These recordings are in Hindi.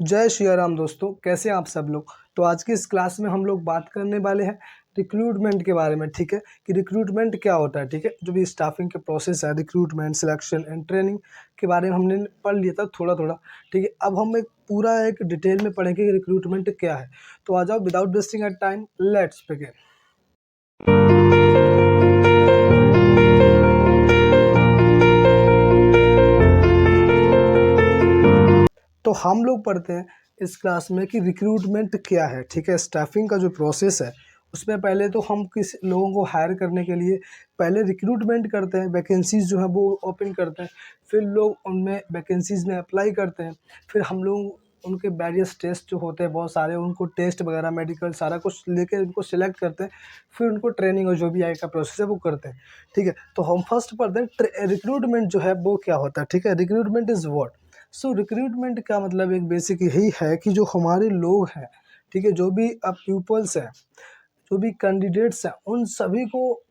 जय श्री राम दोस्तों, कैसे हैं आप सब लोग। तो आज की इस क्लास में हम लोग बात करने वाले हैं रिक्रूटमेंट के बारे में। ठीक है कि रिक्रूटमेंट क्या होता है। ठीक है, जो भी स्टाफिंग के प्रोसेस है, रिक्रूटमेंट, सिलेक्शन एंड ट्रेनिंग के बारे में हमने पढ़ लिया था थोड़ा थोड़ा। ठीक है, अब हम एक डिटेल में पढ़ेंगे कि रिक्रूटमेंट क्या है। तो आ जाओ, without wasting a time, let's begin. तो हम लोग पढ़ते हैं इस क्लास में कि रिक्रूटमेंट क्या है। ठीक है, स्टाफिंग का जो प्रोसेस है उसमें पहले तो हम किस लोगों को हायर करने के लिए पहले रिक्रूटमेंट करते हैं, वैकेंसीज़ जो है वो ओपन करते हैं, फिर लोग उनमें वैकेंसीज़ में अप्लाई करते हैं, फिर हम लोग उनके वेरियस टेस्ट जो होते हैं बहुत सारे, उनको टेस्ट वगैरह मेडिकल सारा कुछ लेके उनको सिलेक्ट करते हैं, फिर उनको ट्रेनिंग और जो भी आगे का प्रोसेस है वो करते हैं। ठीक है, तो हम फर्स्ट पढ़ते हैं रिक्रूटमेंट जो है वो क्या होता है। ठीक है, recruitment is what. So recruitment का मतलब एक बेसिक यही है कि जो हमारे लोग हैं, ठीक है, जो भी पीपल्स हैं, जो भी कैंडिडेट्स हैं, उन सभी को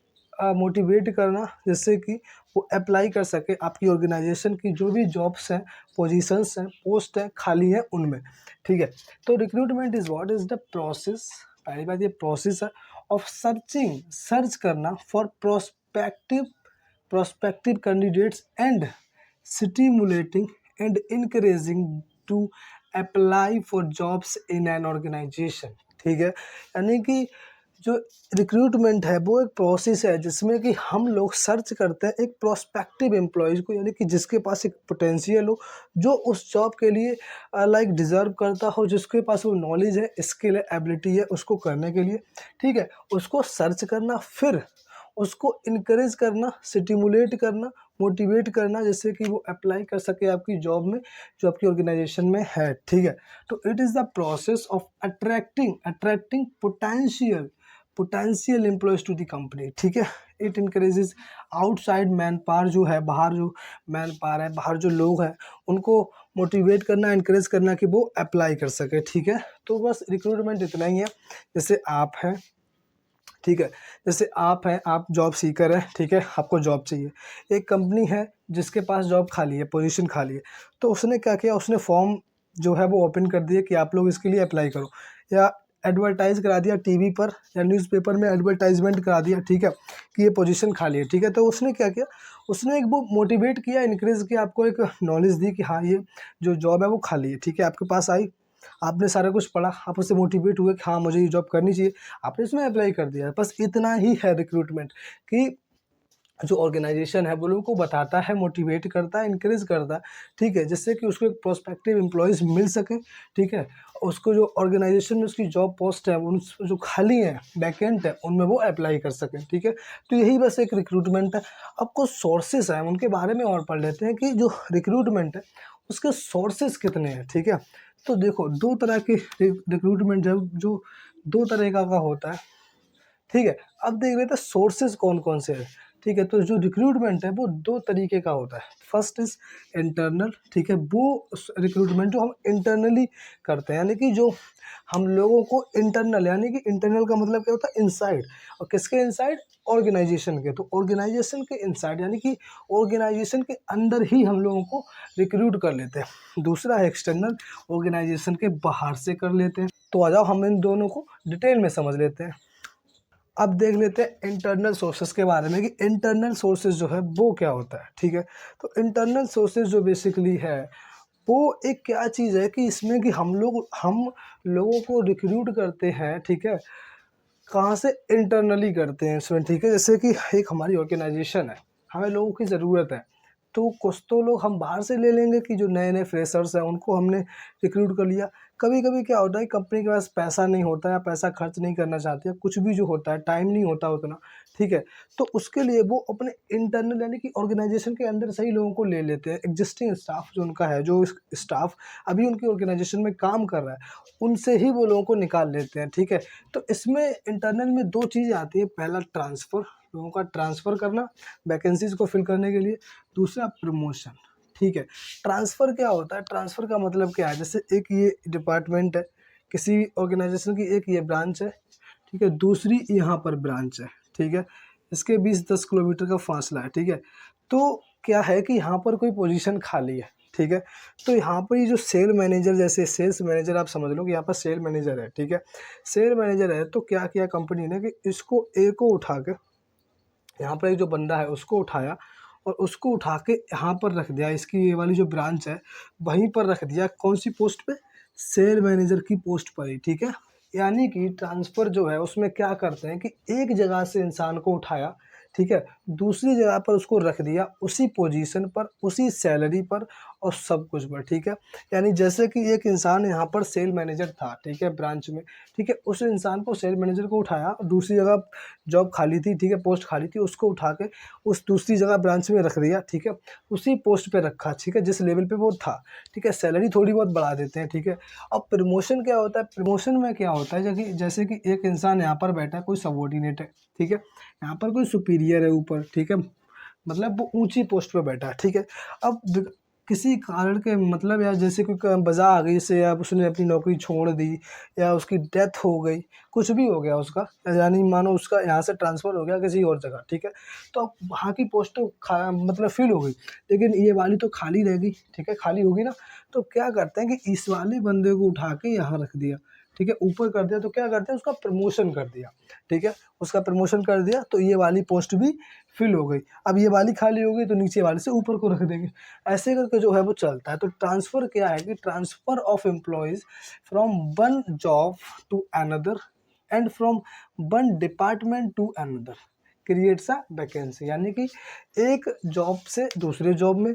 मोटिवेट करना, जिससे कि वो अप्लाई कर सके आपकी ऑर्गेनाइजेशन की जो भी जॉब्स हैं, पोजीशंस हैं, पोस्ट हैं, खाली हैं उनमें। ठीक है, तो recruitment is what is the process. पहली बात ये प्रोसेस है ऑफ सर्च करना for prospective candidates and stimulating and encouraging to apply for jobs in an organization। ठीक है, यानी कि जो रिक्रूटमेंट है वो एक प्रोसेस है जिसमें कि हम लोग सर्च करते हैं एक प्रोस्पेक्टिव एम्प्लॉयज़ को, यानी कि जिसके पास एक पोटेंशियल हो, जो उस जॉब के लिए लाइक डिज़र्व करता हो, जिसके पास वो नॉलेज है, स्किल है, एबिलिटी है उसको करने के लिए। ठीक है, उसको सर्च करना, फिर उसको इनकरेज करना, स्टिमुलेट करना, मोटिवेट करना, जिससे कि वो अप्लाई कर सके आपकी जॉब में जो आपकी ऑर्गेनाइजेशन में है। ठीक है, तो it is the process of attracting potential employees to the company. ठीक है, it encourages outside manpower, जो है बाहर जो मैन पावर है, बाहर जो लोग हैं, उनको मोटिवेट करना, इनकरेज करना कि वो अप्लाई कर सके। ठीक है, तो बस रिक्रूटमेंट इतना ही है। जैसे आप हैं, ठीक है, जैसे आप हैं, आप जॉब सीकर हैं, ठीक है, आपको जॉब चाहिए। एक कंपनी है जिसके पास जॉब खाली है, पोजीशन खाली है, तो उसने क्या किया, उसने फॉर्म जो है वो ओपन कर दिया कि आप लोग इसके लिए अप्लाई करो, या एडवर्टाइज करा दिया टीवी पर या न्यूज़पेपर में एडवर्टाइजमेंट करा दिया। ठीक है, कि ये पोजीशन खाली है। ठीक है, तो उसने क्या किया, उसने एक वो मोटिवेट किया, इनक्रेज किया, आपको एक नॉलेज दी कि हाँ ये जो जॉब है वो खाली है। ठीक है, आपके पास आई, आपने सारा कुछ पढ़ा, आप उससे मोटिवेट हुए कि हाँ मुझे ये जॉब करनी चाहिए, आपने इसमें अप्लाई कर दिया। बस इतना ही है रिक्रूटमेंट, कि जो ऑर्गेनाइजेशन है वो लोगों को बताता है, मोटिवेट करता है, इनक्रेज करता है। ठीक है, जिससे कि उसको एक प्रोस्पेक्टिव एम्प्लॉयज़ मिल सके। ठीक है, उसको जो ऑर्गेनाइजेशन में उसकी जॉब पोस्ट है, उन जो खाली हैं, वैकेंट है, उनमें वो अप्लाई कर सकें। ठीक है, तो यही बस एक रिक्रूटमेंट है। अब कुछ सोर्सेस हैं, उनके बारे में और पढ़ लेते हैं कि जो रिक्रूटमेंट है उसके सोर्सेस कितने हैं। ठीक है, तो देखो, दो तरह के रिक्रूटमेंट जो दो तरह का होता है। ठीक है, अब देख लेते हैं सोर्सेज कौन कौन से हैं। ठीक है, तो जो रिक्रूटमेंट है वो दो तरीके का होता है। First is internal. ठीक है, वो रिक्रूटमेंट जो हम इंटरनली करते हैं, यानी कि जो हम लोगों को इंटरनल, यानी कि इंटरनल का मतलब क्या होता है, इनसाइड। और किसके इनसाइड, ऑर्गेनाइजेशन के। तो ऑर्गेनाइजेशन के इनसाइड, यानी कि ऑर्गेनाइजेशन के अंदर ही हम लोगों को रिक्रूट कर लेते हैं। दूसरा है एक्सटर्नल, ऑर्गेनाइजेशन के बाहर से कर लेते हैं। तो आ जाओ हम इन दोनों को डिटेल में समझ लेते हैं। अब देख लेते हैं इंटरनल सोर्सेज के बारे में कि इंटरनल सोर्सेज जो है वो क्या होता है। ठीक है, तो इंटरनल सोर्सेज जो बेसिकली है वो एक क्या चीज़ है कि इसमें कि हम लोगों को रिक्रूट करते हैं। ठीक है, कहाँ से, इंटरनली करते हैं इसमें। ठीक है, जैसे कि एक हमारी ऑर्गेनाइजेशन है, हमें लोगों की ज़रूरत है, तो कुछ तो लोग हम बाहर से ले लेंगे कि जो नए नए फ्रेशर्स हैं उनको हमने रिक्रूट कर लिया। कभी कभी क्या होता है, कंपनी के पास पैसा नहीं होता या पैसा खर्च नहीं करना चाहती है, कुछ भी जो होता है, टाइम नहीं होता उतना। ठीक है, तो उसके लिए वो अपने इंटरनल, यानी कि ऑर्गेनाइजेशन के अंदर से ही लोगों को ले लेते हैं। एग्जिस्टिंग स्टाफ जो उनका है, जो स्टाफ अभी उनकी ऑर्गेनाइजेशन में काम कर रहा है, उनसे ही वो लोगों को निकाल लेते हैं। ठीक है, तो इसमें इंटरनल में दो चीज़ें आती है। पहला ट्रांसफ़र, लोगों का ट्रांसफ़र करना वैकेंसीज़ को फिल करने के लिए। दूसरा प्रमोशन। ठीक है, ट्रांसफ़र क्या होता है, ट्रांसफ़र का मतलब क्या है, जैसे एक ये डिपार्टमेंट है, किसी ऑर्गेनाइजेशन की एक ये ब्रांच है। ठीक है, दूसरी यहाँ पर ब्रांच है। ठीक है, इसके 20-10 किलोमीटर का फासला है। ठीक है, तो क्या है कि यहाँ पर कोई पोजीशन खाली है। ठीक है। तो यहाँ पर ये जो सेल मैनेजर, जैसे सेल्स मैनेजर आप समझ लो कि यहाँ पर सेल मैनेजर है, ठीक है। सेल मैनेजर है तो क्या किया कंपनी ने कि इसको ए को उठा के, यहाँ पर एक जो बंदा है उसको उठाया और उसको उठा के यहाँ पर रख दिया, इसकी ये वाली जो ब्रांच है वहीं पर रख दिया। कौन सी पोस्ट पे? सेल मैनेजर की पोस्ट पर ही, ठीक है। यानी कि ट्रांसफ़र जो है उसमें क्या करते हैं कि एक जगह से इंसान को उठाया, ठीक है, दूसरी जगह पर उसको रख दिया, उसी पोजीशन पर, उसी सैलरी पर और सब कुछ पर, ठीक है। यानी जैसे कि एक इंसान यहाँ पर सेल मैनेजर था, ठीक है, ब्रांच में, ठीक है, उस इंसान को, सेल मैनेजर को उठाया और दूसरी जगह जॉब खाली थी, ठीक है, पोस्ट खाली थी, उसको उठा के उस दूसरी जगह ब्रांच में रख दिया, ठीक है, उसी पोस्ट पे रखा, ठीक है, जिस लेवल पे वो था, ठीक है। सैलरी थोड़ी बहुत बढ़ा देते हैं, ठीक है। अब प्रमोशन क्या होता है? प्रमोशन में क्या होता है जैसे कि एक इंसान यहाँ पर बैठा है, कोई सबऑर्डिनेट है, ठीक है, यहाँ पर कोई सुपीरियर है ऊपर, ठीक है, मतलब वो ऊंची पोस्ट पे बैठा है, ठीक है। अब किसी कारण के मतलब, या जैसे कोई वजह आ गई से, या उसने अपनी नौकरी छोड़ दी, या उसकी डेथ हो गई, कुछ भी हो गया उसका, यानी मानो उसका यहाँ से ट्रांसफ़र हो गया किसी और जगह, ठीक है, तो अब वहाँ की पोस्ट तो मतलब फिल हो गई, लेकिन ये वाली तो खाली रह गई, ठीक है, खाली होगी ना। तो क्या करते हैं कि इस वाले बंदे को उठा के यहाँ रख दिया, ठीक है, ऊपर कर दिया, तो क्या करते हैं उसका प्रमोशन कर दिया, ठीक है, उसका प्रमोशन कर दिया तो ये वाली पोस्ट भी फिल हो गई। अब ये वाली खाली हो गई तो नीचे वाले से ऊपर को रख देंगे, ऐसे करके जो है वो चलता है। तो ट्रांसफ़र क्या है कि transfer of employees from one job to another and from one department to another creates a vacancy. यानी कि एक जॉब से दूसरे जॉब में,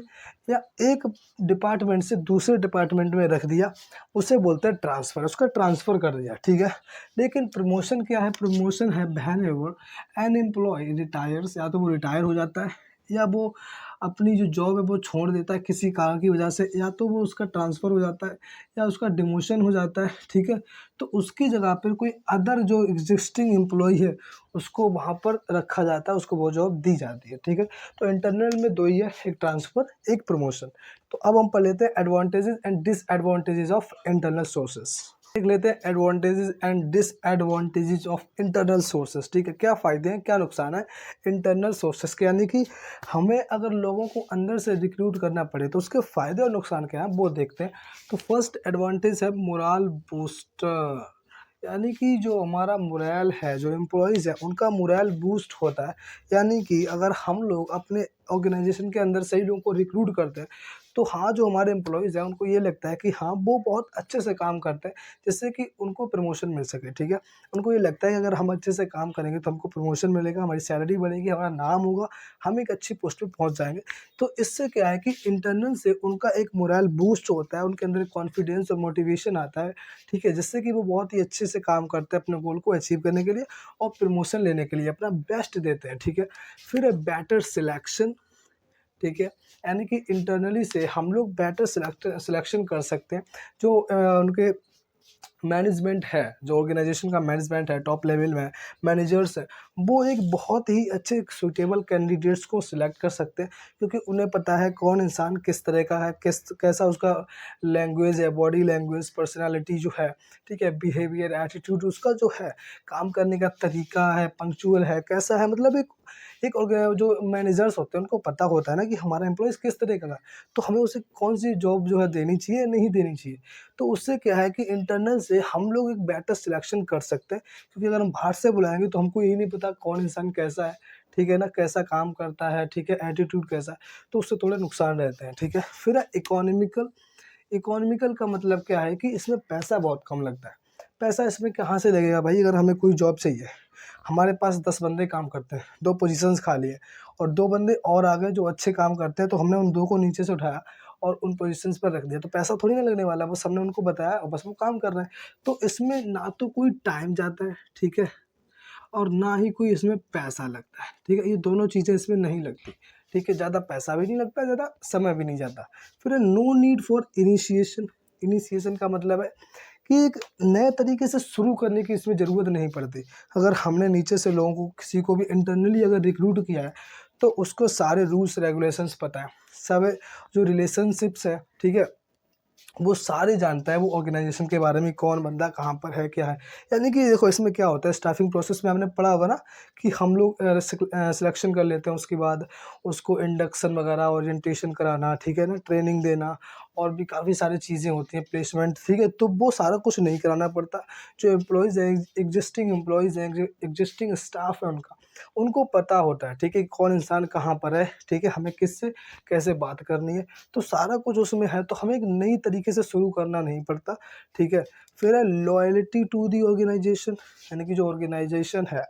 या एक डिपार्टमेंट से दूसरे डिपार्टमेंट में रख दिया, उसे बोलते हैं ट्रांसफ़र, उसका ट्रांसफ़र कर दिया, ठीक है। लेकिन प्रमोशन क्या है? प्रमोशन है व्हेनेवर एन एम्प्लॉय रिटायर्स, या तो वो रिटायर हो जाता है, या वो अपनी जो जॉब है वो छोड़ देता है किसी कारण की वजह से, या तो वो उसका ट्रांसफ़र हो जाता है, या उसका डिमोशन हो जाता है, ठीक है। तो उसकी जगह पर कोई अदर जो एग्जिस्टिंग एम्प्लॉय है उसको वहाँ पर रखा जाता है, उसको वो जॉब दी जाती है, ठीक है। तो इंटरनल में दो ही है, एक ट्रांसफ़र, एक प्रमोशन। तो अब हम पढ़ लेते हैं advantages and disadvantages of internal sources. देख लेते हैं advantages and disadvantages of internal sources, ठीक है। क्या फ़ायदे हैं, क्या नुकसान है इंटरनल सोर्सेस के? यानी कि हमें अगर लोगों को अंदर से रिक्रूट करना पड़े तो उसके फ़ायदे और नुकसान क्या हैं वो देखते हैं। तो फर्स्ट एडवांटेज है मोरल बूस्टर। यानी कि जो हमारा मोरल है, जो एम्प्लॉइज़ है उनका मोरल बूस्ट होता है। यानी कि अगर हम लोग अपने ऑर्गेनाइजेशन के अंदर सही लोगों को रिक्रूट करते हैं तो हाँ, जो हमारे एम्प्लॉइज़ हैं उनको ये लगता है कि हाँ, वो बहुत अच्छे से काम करते हैं, जिससे कि उनको प्रमोशन मिल सके, ठीक है। उनको ये लगता है कि अगर हम अच्छे से काम करेंगे तो हमको प्रमोशन मिलेगा, हमारी सैलरी बढ़ेगी, हमारा नाम होगा, हम एक अच्छी पोस्ट पे पहुँच जाएँगे। तो इससे क्या है कि इंटरनल से उनका एक मोरल बूस्ट होता है, उनके अंदर एक कॉन्फिडेंस और मोटिवेशन आता है, ठीक है, जिससे कि वो बहुत ही अच्छे से काम करते हैं अपने गोल को अचीव करने के लिए और प्रमोशन लेने के लिए अपना बेस्ट देते हैं, ठीक है। फिर है बेटर सिलेक्शन, ठीक है, यानी कि इंटरनली से हम लोग बेटर सिलेक्शन कर सकते हैं। जो उनके मैनेजमेंट है, जो ऑर्गेनाइजेशन का मैनेजमेंट है, टॉप लेवल में मैनेजर्स हैं, वो एक बहुत ही अच्छे सूटेबल कैंडिडेट्स को सिलेक्ट कर सकते हैं, क्योंकि उन्हें पता है कौन इंसान किस तरह का है, कैसा उसका लैंग्वेज है, बॉडी लैंग्वेज, पर्सनालिटी जो है, ठीक है, बिहेवियर, एटीट्यूड, उसका जो है काम करने का तरीका है, पंक्चुअल है, कैसा है, मतलब जो मैनेजर्स होते हैं उनको पता होता है ना कि हमारा एम्प्लॉइज़ किस तरह का है, तो हमें उसे कौन सी जॉब जो है देनी चाहिए, नहीं देनी चाहिए। तो उससे क्या है कि इंटरनल से हम लोग एक बेटर सिलेक्शन कर सकते हैं, क्योंकि अगर हम बाहर से बुलाएँगे तो हमको ये नहीं पता कौन इंसान कैसा है, ठीक है ना, कैसा काम करता है, ठीक है, एटीट्यूड कैसा है, तो उससे थोड़े नुकसान रहते हैं, ठीक है। फिर है इकोनॉमिकल। इकोनॉमिकल का मतलब क्या है कि इसमें पैसा बहुत कम लगता है। पैसा इसमें कहाँ से लगेगा भाई? अगर हमें कोई जॉब चाहिए, हमारे पास 10 बंदे काम करते हैं, 2 पोज़ीशंस खाली है और 2 बंदे और आ गए जो अच्छे काम करते हैं, तो हमने उन 2 को नीचे से उठाया और उन पोज़ीशंस पर रख दिया, तो पैसा थोड़ी ना लगने वाला है, बस हमने उनको बताया और बस वो काम कर रहे हैं। तो इसमें ना तो कोई टाइम जाता है, ठीक है, और ना ही कोई इसमें पैसा लगता है, ठीक है, ये दोनों चीज़ें इसमें नहीं लगती, ठीक है, ज़्यादा पैसा भी नहीं लगता, ज़्यादा समय भी नहीं जाता। फिर no need for initiation. Initiation का मतलब है कि एक नए तरीके से शुरू करने की इसमें ज़रूरत नहीं पड़ती। अगर हमने नीचे से लोगों को, किसी को भी इंटरनली अगर रिक्रूट किया है, तो उसको सारे रूल्स रेगुलेशंस पता है, सब जो रिलेशनशिप्स है, ठीक है, वो सारे जानता है वो ऑर्गेनाइजेशन के बारे में, कौन बंदा कहाँ पर है क्या है। यानी कि देखो इसमें क्या होता है, स्टाफिंग प्रोसेस में हमने पढ़ा होगा ना कि हम लोग सिलेक्शन कर लेते हैं, उसके बाद उसको इंडक्शन वगैरह ओरिएंटेशन कराना, ठीक है ना, ट्रेनिंग देना, और भी काफ़ी सारी चीज़ें होती हैं, प्लेसमेंट, ठीक है। तो वो सारा कुछ नहीं कराना पड़ता। जो एम्प्लॉयज़ हैं, एग्जिस्टिंग एम्प्लॉयज़ हैं, जो एग्जिस्टिंग स्टाफ है उनका, उनको पता होता है, ठीक है, कौन इंसान कहाँ पर है, ठीक है, हमें किससे कैसे बात करनी है। तो सारा कुछ उसमें है, तो हमें एक नई तरीके से शुरू करना नहीं पड़ता, ठीक है। फिर है लॉयल्टी टू दी ऑर्गेनाइजेशन, यानी कि जो ऑर्गेनाइजेशन है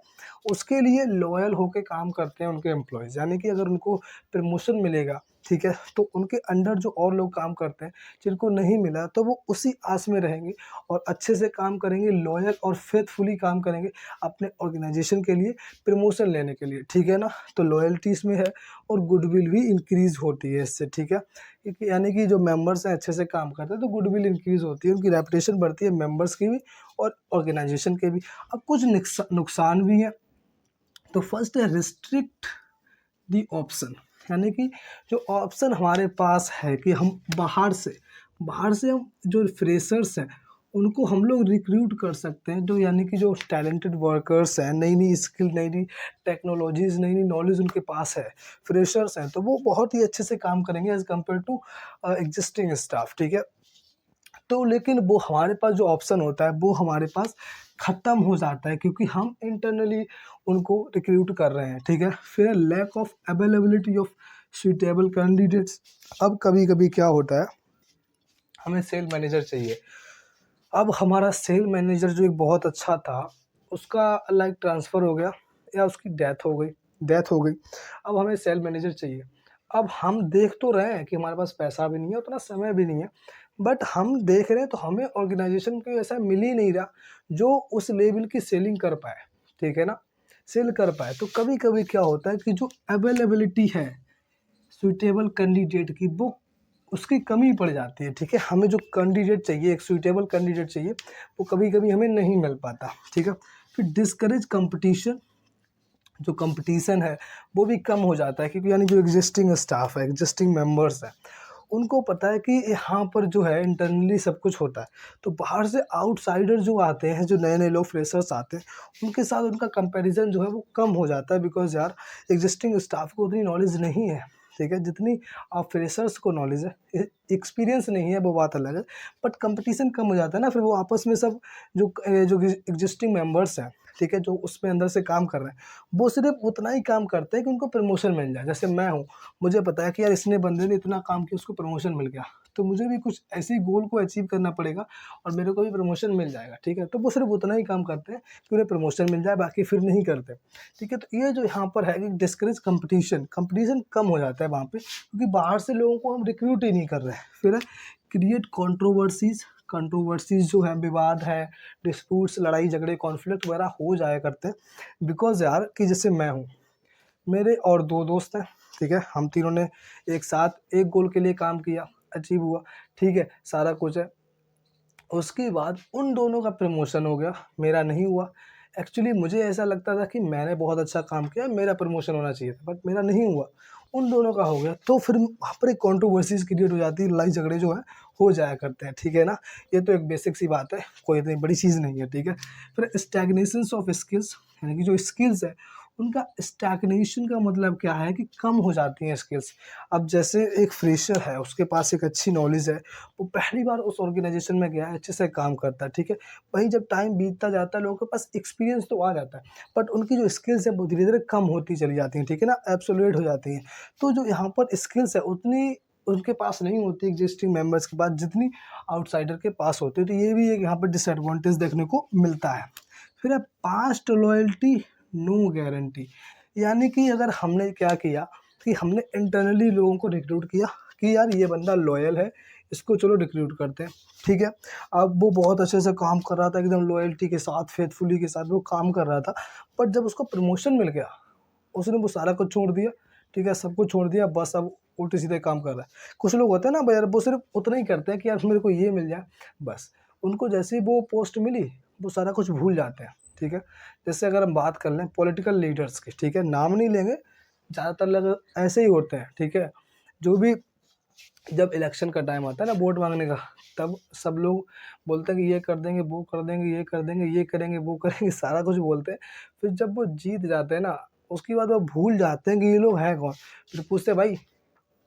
उसके लिए लॉयल होके काम करते हैं उनके एम्प्लॉयज़। यानी कि अगर उनको प्रमोशन मिलेगा, ठीक है, तो उनके अंडर जो और लोग काम करते हैं जिनको नहीं मिला, तो वो उसी आस में रहेंगे और अच्छे से काम करेंगे, लॉयल और फेथफुली काम करेंगे अपने ऑर्गेनाइजेशन के लिए, प्रमोशन लेने के लिए, ठीक है ना। तो लॉयल्टी इसमें है और गुडविल भी इंक्रीज़ होती है इससे, ठीक है। क्योंकि यानी कि जो मेंबर्स हैं अच्छे से काम करते हैं तो गुडविल इंक्रीज़ होती है, उनकी रेपुटेशन बढ़ती है, मेंबर्स की भी और ऑर्गेनाइजेशन के भी। अब कुछ नुकसान भी हैं। तो फर्स्ट है रिस्ट्रिक्ट दी ऑप्शन, यानी कि जो ऑप्शन हमारे पास है कि हम बाहर से हम जो फ्रेशर्स हैं उनको हम लोग रिक्रूट कर सकते हैं, जो यानी कि जो टैलेंटेड वर्कर्स हैं, नई नई स्किल, नई नई टेक्नोलॉजीज़, नई नई नॉलेज उनके पास है, फ्रेशर्स हैं, तो वो बहुत ही अच्छे से काम करेंगे as compare to existing staff, ठीक है। तो लेकिन वो हमारे पास जो ऑप्शन होता है वो हमारे पास ख़त्म हो जाता है क्योंकि हम इंटरनली उनको रिक्रूट कर रहे हैं, ठीक है। फिर lack of availability of suitable candidates. अब कभी कभी क्या होता है, हमें सेल मैनेजर चाहिए, अब हमारा सेल मैनेजर जो एक बहुत अच्छा था उसका लाइक ट्रांसफ़र हो गया या उसकी डेथ हो गई, अब हमें सेल मैनेजर चाहिए। अब हम देख तो रहे हैं कि हमारे पास पैसा भी नहीं है, उतना समय भी नहीं है, बट हम देख रहे हैं तो हमें ऑर्गेनाइजेशन कोई ऐसा मिल ही नहीं रहा जो उस लेवल की सेलिंग कर पाए, ठीक है ना, सेल कर पाए। तो कभी कभी क्या होता है कि जो अवेलेबिलिटी है सूटेबल कैंडिडेट की, वो उसकी कमी पड़ जाती है, ठीक है। हमें जो कैंडिडेट चाहिए, एक सूटेबल कैंडिडेट चाहिए, वो कभी कभी हमें नहीं मिल पाता, ठीक है। फिर डिस्करेज कंपटीशन, जो कंपटीशन है वो भी कम हो जाता है क्योंकि यानी जो एग्जिस्टिंग स्टाफ है, एग्जिस्टिंग मेंबर्स हैं, उनको पता है कि यहाँ पर जो है इंटरनली सब कुछ होता है। तो बाहर से आउटसाइडर जो आते हैं, जो नए नए लोग फ्रेशर्स आते हैं, उनके साथ उनका कंपैरिजन जो है वो कम हो जाता है, बिकॉज यार एग्जिस्टिंग स्टाफ को उतनी नॉलेज नहीं है, ठीक है, जितनी आप फ्रेशर्स को नॉलेज है। एक्सपीरियंस नहीं है वो बात अलग है, बट कंपटीशन कम हो जाता है ना, फिर वो आपस में सब जो एग्जिस्टिंग मेंबर्स हैं, ठीक है, जो उसमें अंदर से काम कर रहे हैं, वो सिर्फ उतना ही काम करते हैं कि उनको प्रमोशन मिल जाए। जैसे मैं हूँ, मुझे पता है कि यार इसने बंदे ने इतना काम किया, उसको प्रमोशन मिल गया, तो मुझे भी कुछ ऐसी गोल को अचीव करना पड़ेगा और मेरे को भी प्रमोशन मिल जाएगा, ठीक है। तो वो सिर्फ उतना ही काम करते हैं कि उन्हें प्रमोशन मिल जाए, बाकी फिर नहीं करते, ठीक है। तो ये जो यहाँ पर है कि डिस्करेज कंपटीशन कम हो जाता है वहाँ पे, क्योंकि बाहर से लोगों को हम रिक्रूट ही नहीं कर रहे हैं। फिर है क्रिएट कंट्रोवर्सीज जो है, विवाद है, डिस्प्यूट्स, लड़ाई झगड़े, कॉन्फ्लिक्ट वगैरह हो जाया करते हैं। बिकॉज यार कि जैसे मैं हूँ, मेरे और दो दोस्त हैं, ठीक है, हम तीनों ने एक साथ एक गोल के लिए काम किया, अचीव हुआ, ठीक है, सारा कुछ है। उसके बाद उन दोनों का प्रमोशन हो गया, मेरा नहीं हुआ। एक्चुअली मुझे ऐसा लगता था कि मैंने बहुत अच्छा काम किया, मेरा प्रमोशन होना चाहिए था, बट मेरा नहीं हुआ, उन दोनों का हो गया। तो फिर वहाँ पर एक कॉन्ट्रोवर्सीज क्रिएट हो जाती है, लड़ाई झगड़े जो है हो जाया करते हैं, ठीक है ना। ये तो एक बेसिक सी बात है, कोई इतनी बड़ी चीज़ नहीं है, ठीक है। फिर स्टैग्नेशंस ऑफ स्किल्स, यानी कि जो स्किल्स है उनका स्टैग्नेशन का मतलब क्या है कि कम हो जाती हैं स्किल्स। अब जैसे एक फ्रेशर है, उसके पास एक अच्छी नॉलेज है, वो पहली बार उस ऑर्गेनाइजेशन में गया है, अच्छे से काम करता है, ठीक है। वहीं जब टाइम बीतता जाता है, लोगों के पास एक्सपीरियंस तो आ जाता है, बट उनकी जो स्किल्स है वो धीरे धीरे कम होती चली जाती हैं, ठीक है ना, एब्सोल्यूट हो जाती हैं। तो जो यहाँ पर स्किल्स है उतनी उनके पास नहीं होती एग्जिस्टिंग मेंबर्स के पास जितनी आउटसाइडर के पास होती है। तो ये भी एक यहाँ पर डिसएडवांटेज देखने को मिलता है। फिर है पास्ट लॉयल्टी नो गारंटी, यानी कि अगर हमने क्या किया कि हमने इंटरनली लोगों को रिक्रूट किया कि यार ये बंदा लॉयल है, इसको चलो रिक्रूट करते हैं, ठीक है। अब वो बहुत अच्छे से काम कर रहा था, एकदम लॉयल्टी के साथ, फेथफुली के साथ वो काम कर रहा था, बट जब उसको प्रमोशन मिल गया, उसने वो सारा कुछ छोड़ दिया, ठीक है, सब कुछ छोड़ दिया, बस अब उल्टे सीधे काम कर रहा है। कुछ लोग होते हैं ना भाई यार, वो सिर्फ उतना ही करते हैं कि यार मेरे को ये मिल जाए, बस उनको जैसे ही वो पोस्ट मिली वो सारा कुछ भूल जाते हैं, ठीक है। जैसे अगर हम बात कर लें पॉलिटिकल लीडर्स की, ठीक है, नाम नहीं लेंगे, ज़्यादातर लोग ऐसे ही होते हैं, ठीक है, जो भी जब इलेक्शन का टाइम आता है ना वोट मांगने का, तब सब लोग बोलते हैं कि ये कर देंगे, वो कर देंगे, ये कर देंगे, ये करेंगे, वो करेंगे, सारा कुछ बोलते हैं। फिर जब वो जीत जाते हैं ना, उसके बाद वो भूल जाते हैं कि ये लोग हैं कौन। फिर पूछते हैं भाई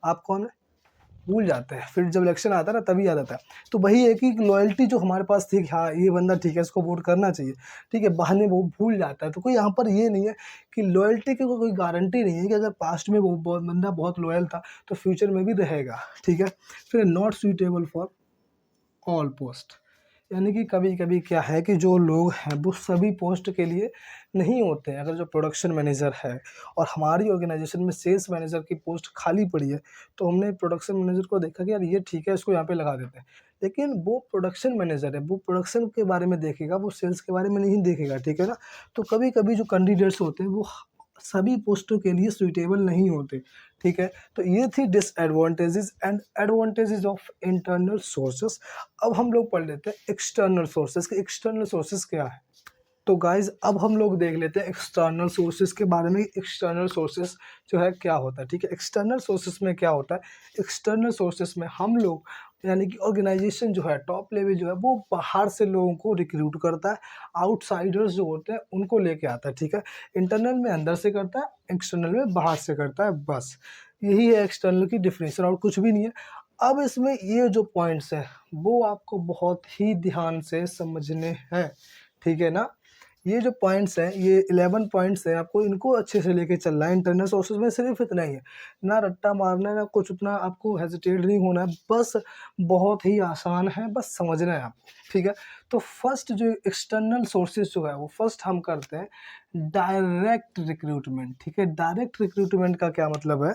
आप कौन है, भूल जाते हैं। फिर जब इलेक्शन आता है ना तभी याद आता है। तो वही है कि लॉयल्टी जो हमारे पास थी कि हाँ ये बंदा ठीक है, इसको वोट करना चाहिए, ठीक है, बाद में वो भूल जाता है। तो कोई यहाँ पर ये नहीं है कि लॉयल्टी की कोई गारंटी नहीं है कि अगर पास्ट में वो बंदा बहुत लॉयल था तो फ्यूचर में भी रहेगा, ठीक है। फिर not suitable for all post, यानी कि कभी कभी क्या है कि जो लोग हैं वो सभी पोस्ट के लिए नहीं होते हैं। अगर जो प्रोडक्शन मैनेजर है और हमारी ऑर्गेनाइजेशन में सेल्स मैनेजर की पोस्ट खाली पड़ी है, तो हमने प्रोडक्शन मैनेजर को देखा कि यार ये ठीक है, इसको यहाँ पे लगा देते हैं। लेकिन वो प्रोडक्शन मैनेजर है, वो प्रोडक्शन के बारे में देखेगा, वो सेल्स के बारे में नहीं देखेगा, ठीक है ना। तो कभी कभी जो कैंडिडेट्स होते हैं वो सभी पोस्टों के लिए सुइटेबल नहीं होते, ठीक है। तो ये थी disadvantages and advantages of internal sources. अब हम लोग पढ़ लेते हैं एक्सटर्नल सोर्सेस के एक्सटर्नल सोर्सेस क्या है। तो गाइज अब हम लोग देख लेते हैं एक्सटर्नल सोर्सेज के बारे में। एक्सटर्नल सोर्सेज जो है क्या होता है, ठीक है। एक्सटर्नल सोर्सेज में क्या होता है, एक्सटर्नल सोर्सेज में हम लोग यानी कि ऑर्गेनाइजेशन जो है टॉप लेवल जो है वो बाहर से लोगों को रिक्रूट करता है, आउटसाइडर्स जो होते हैं उनको लेके आता है, ठीक है। इंटरनल में अंदर से करता है, एक्सटर्नल में बाहर से करता है, बस यही है एक्सटर्नल की डिफिनेशन और कुछ भी नहीं है। अब इसमें ये जो पॉइंट्स हैं वो आपको बहुत ही ध्यान से समझने हैं, ठीक है ना। ये जो पॉइंट्स हैं, ये 11 पॉइंट्स हैं, आपको इनको अच्छे से लेके चलना है। इंटरनल सोर्सेज में सिर्फ इतना ही है, ना रट्टा मारना है, ना कुछ उतना आपको हेजिटेट नहीं होना है, बस बहुत ही आसान है, बस समझना है आपको, ठीक है। तो फर्स्ट जो एक्सटर्नल सोर्सेज जो है वो फर्स्ट हम करते हैं डायरेक्ट रिक्रूटमेंट, ठीक है। डायरेक्ट रिक्रूटमेंट का क्या मतलब है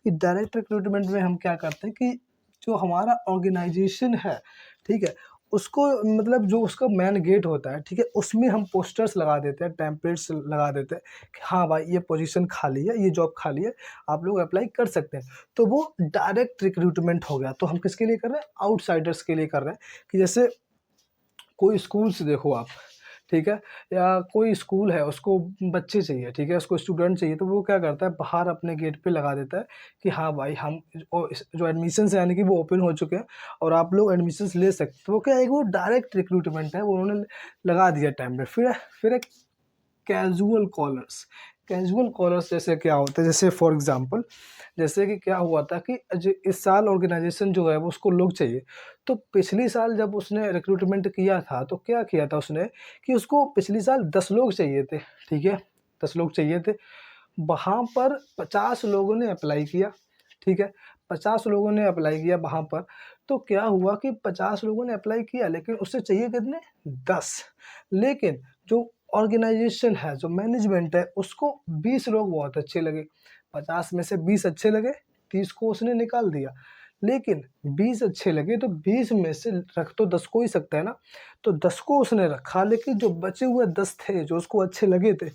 कि डायरेक्ट रिक्रूटमेंट में हम क्या करते हैं कि जो हमारा ऑर्गेनाइजेशन है, ठीक है, उसको मतलब जो उसका मेन गेट होता है, ठीक है, उसमें हम पोस्टर्स लगा देते हैं, टेम्पलेट्स लगा देते हैं कि हाँ भाई ये पोजीशन खाली है, ये जॉब खाली है, आप लोग अप्लाई कर सकते हैं। तो वो डायरेक्ट रिक्रूटमेंट हो गया। तो हम किसके लिए कर रहे हैं, आउटसाइडर्स के लिए कर रहे हैं। कि जैसे कोई स्कूल से देखो आप, ठीक है, या कोई स्कूल है उसको बच्चे चाहिए, ठीक है, उसको स्टूडेंट चाहिए, तो वो क्या करता है बाहर अपने गेट पे लगा देता है कि हाँ भाई हम जो एडमिशन है यानी कि वो ओपन हो चुके हैं और आप लोग एडमिशन ले सकते हैं। तो वो क्या है, वो डायरेक्ट रिक्रूटमेंट है, वो उन्होंने लगा दिया टाइम पे। फिर एक कैजुअल कॉलर्स। कैजुअल कॉलर्स जैसे क्या होता है, जैसे फॉर एग्जांपल जैसे कि क्या हुआ था कि इस साल ऑर्गेनाइजेशन जो है वो उसको लोग चाहिए। तो पिछली साल जब उसने रिक्रूटमेंट किया था तो क्या किया था उसने कि उसको पिछली साल 10 लोग चाहिए थे, ठीक है, 10 लोग चाहिए थे। वहाँ पर 50 लोगों ने अप्लाई किया, ठीक है, 50 लोगों ने अप्लाई किया वहाँ पर। तो क्या हुआ कि 50 लोगों ने अप्लाई किया लेकिन उससे चाहिए कितने, 10। लेकिन जो ऑर्गेनाइजेशन है, जो मैनेजमेंट है, उसको 20 लोग बहुत अच्छे लगे, 50 में से 20 अच्छे लगे, 30 को उसने निकाल दिया। लेकिन 20 अच्छे लगे तो 20 में से रख तो 10 को ही सकता है ना, तो 10 को उसने रखा, लेकिन जो बचे हुए 10 थे जो उसको अच्छे लगे थे,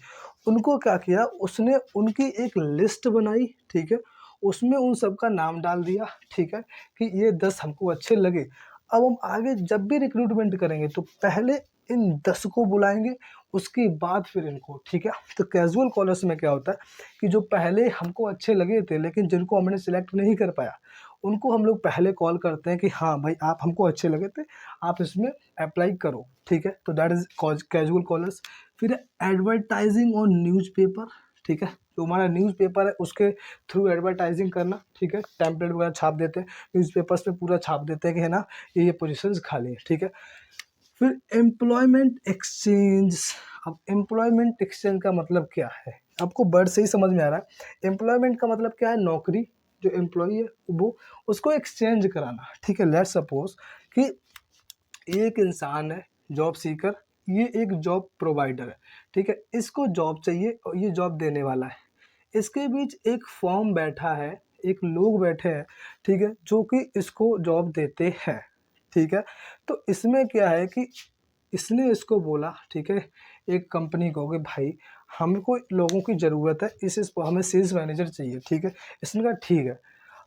उनको क्या किया उसने, उनकी एक लिस्ट बनाई, ठीक है, उसमें उन सब का नाम डाल दिया, ठीक है, कि ये 10 हमको अच्छे लगे। अब हम आगे जब भी रिक्रूटमेंट करेंगे तो पहले इन 10 को बुलाएंगे, उसके बाद फिर इनको, ठीक है। तो कैजुअल कॉलर्स में क्या होता है कि जो पहले हमको अच्छे लगे थे लेकिन जिनको हमने सिलेक्ट नहीं कर पाया, उनको हम लोग पहले कॉल करते हैं कि हाँ भाई आप हमको अच्छे लगे थे, आप इसमें अप्लाई करो, ठीक है। तो दैट इज कैजुअल कॉलर्स। फिर एडवर्टाइजिंग ऑन न्यूज़पेपर, ठीक है, जो हमारा न्यूज़पेपर है उसके थ्रू एडवर्टाइजिंग करना, ठीक है, टैम्पलेट वगैरह छाप देते हैं न्यूज़पेपर्स पे, पूरा छाप देते हैं कि है ना ये पोजीशंस खाली है, ठीक है। फिर एम्प्लॉयमेंट एक्सचेंज। अब एम्प्लॉयमेंट एक्सचेंज का मतलब क्या है, आपको वर्ड से ही समझ में आ रहा है। एम्प्लॉयमेंट का मतलब क्या है, नौकरी, जो एम्प्लॉई है वो उसको एक्सचेंज कराना, ठीक है। लेट्स सपोज कि एक इंसान है जॉब सीकर, ये एक जॉब प्रोवाइडर है, ठीक है, इसको जॉब चाहिए और ये जॉब देने वाला है। इसके बीच एक फॉर्म बैठा है, एक लोग बैठे हैं, ठीक है, जो कि इसको जॉब देते हैं, ठीक है। तो इसमें क्या है कि इसने इसको बोला, ठीक है, एक कंपनी को कि भाई हमको लोगों की ज़रूरत है, इस हमें सेल्स मैनेजर चाहिए, ठीक है। इसने कहा ठीक है।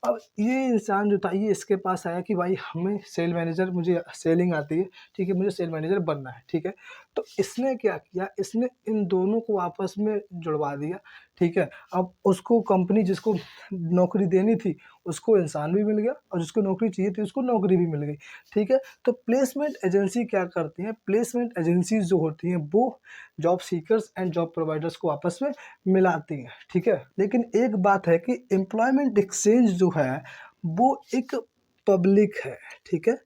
अब ये इंसान जो था ये इसके पास आया कि भाई हमें सेल मैनेजर, मुझे सेलिंग आती है, ठीक है, मुझे सेल मैनेजर बनना है, ठीक है। तो इसने क्या किया, इसने इन दोनों को आपस में जुड़वा दिया, ठीक है। अब उसको कंपनी जिसको नौकरी देनी थी उसको इंसान भी मिल गया, और जिसको नौकरी चाहिए थी उसको नौकरी भी मिल गई, ठीक है। तो प्लेसमेंट एजेंसी क्या करती हैं, प्लेसमेंट एजेंसीज जो होती हैं वो job seekers and job providers को आपस में मिलाती हैं, ठीक है। लेकिन एक बात है कि एम्प्लॉयमेंट एक्सचेंज जो है वो एक पब्लिक है, ठीक है,